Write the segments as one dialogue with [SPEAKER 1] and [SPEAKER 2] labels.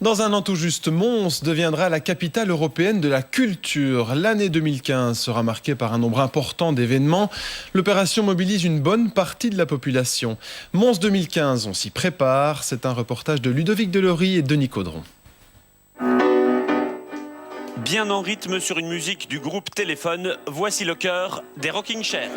[SPEAKER 1] Dans un an tout juste, Mons deviendra la capitale européenne de la culture. L'année 2015 sera marquée par un nombre important d'événements. L'opération mobilise une bonne partie de la population. Mons 2015, on s'y prépare. C'est un reportage de Ludovic Delory et Denis Caudron.
[SPEAKER 2] Bien en rythme sur une musique du groupe Téléphone, voici le chœur des Rocking Chairs.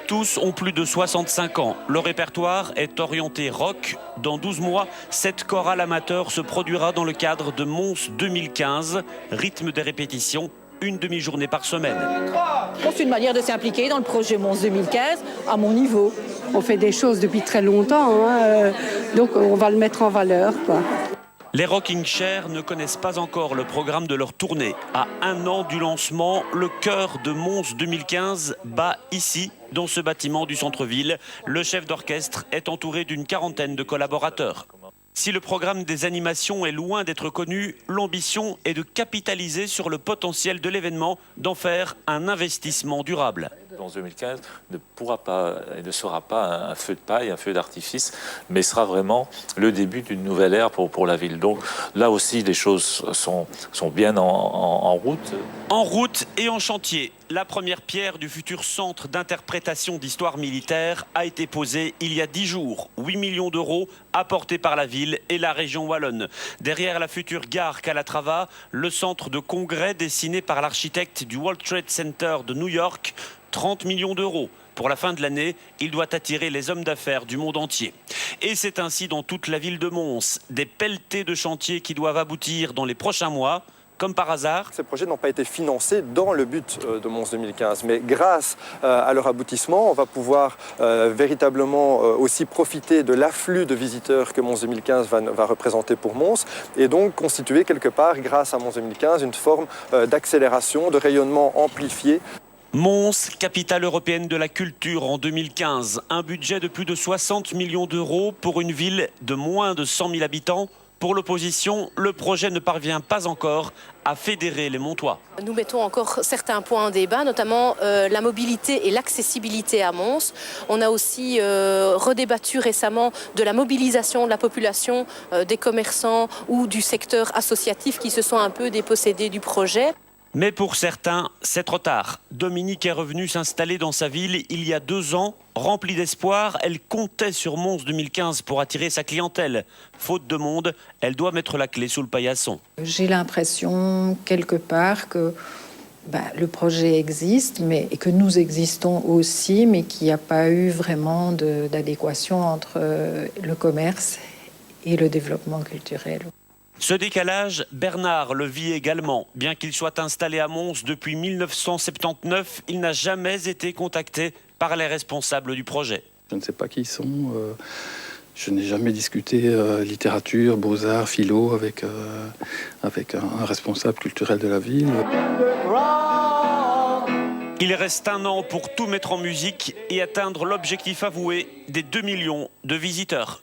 [SPEAKER 2] Tous ont plus de 65 ans. Le répertoire est orienté rock. Dans 12 mois, 7 chorales amateurs se produira dans le cadre de Mons 2015. Rythme des répétitions, une demi-journée par semaine.
[SPEAKER 3] C'est une manière de s'impliquer dans le projet Mons 2015 à mon niveau. On fait des choses depuis très longtemps, donc on va le mettre en valeur, quoi.
[SPEAKER 2] Les Rocking Chairs ne connaissent pas encore le programme de leur tournée. À un an du lancement, le chœur de Mons 2015 bat ici, dans ce bâtiment du centre-ville. Le chef d'orchestre est entouré d'une quarantaine de collaborateurs. Si le programme des animations est loin d'être connu, l'ambition est de capitaliser sur le potentiel de l'événement, d'en faire un investissement durable.
[SPEAKER 4] Mons 2015 ne pourra pas et ne sera pas un feu de paille, un feu d'artifice, mais sera vraiment le début d'une nouvelle ère pour la ville. Donc là aussi, les choses sont bien en route.
[SPEAKER 2] En route et en chantier. La première pierre du futur centre d'interprétation d'histoire militaire a été posée il y a 10 jours. 8 millions d'euros apportés par la ville et la région wallonne. Derrière la future gare Calatrava, le centre de congrès dessiné par l'architecte du World Trade Center de New York, 30 millions d'euros. Pour la fin de l'année, il doit attirer les hommes d'affaires du monde entier. Et c'est ainsi dans toute la ville de Mons. Des pelletés de chantiers qui doivent aboutir dans les prochains mois. Comme par hasard.
[SPEAKER 5] Ces projets n'ont pas été financés dans le but de Mons 2015, mais grâce à leur aboutissement, on va pouvoir véritablement aussi profiter de l'afflux de visiteurs que Mons 2015 va représenter pour Mons, et donc constituer quelque part, grâce à Mons 2015, une forme d'accélération, de rayonnement amplifié.
[SPEAKER 2] Mons, capitale européenne de la culture en 2015. Un budget de plus de 60 millions d'euros pour une ville de moins de 100 000 habitants. Pour l'opposition, le projet ne parvient pas encore à fédérer les Montois.
[SPEAKER 6] Nous mettons encore certains points en débat, notamment la mobilité et l'accessibilité à Mons. On a aussi redébattu récemment de la mobilisation de la population, des commerçants ou du secteur associatif qui se sont un peu dépossédés du projet.
[SPEAKER 2] Mais pour certains, c'est trop tard. Dominique est revenue s'installer dans sa ville il y a 2 ans. Remplie d'espoir, elle comptait sur Mons 2015 pour attirer sa clientèle. Faute de monde, elle doit mettre la clé sous le paillasson.
[SPEAKER 7] J'ai l'impression, quelque part, que le projet existe et que nous existons aussi, mais qu'il n'y a pas eu vraiment d'adéquation entre le commerce et le développement culturel.
[SPEAKER 2] Ce décalage, Bernard le vit également. Bien qu'il soit installé à Mons depuis 1979, il n'a jamais été contacté par les responsables du projet.
[SPEAKER 8] Je ne sais pas qui ils sont. Je n'ai jamais discuté littérature, beaux-arts, philo avec un responsable culturel de la ville.
[SPEAKER 2] Il reste 1 an pour tout mettre en musique et atteindre l'objectif avoué des 2 millions de visiteurs.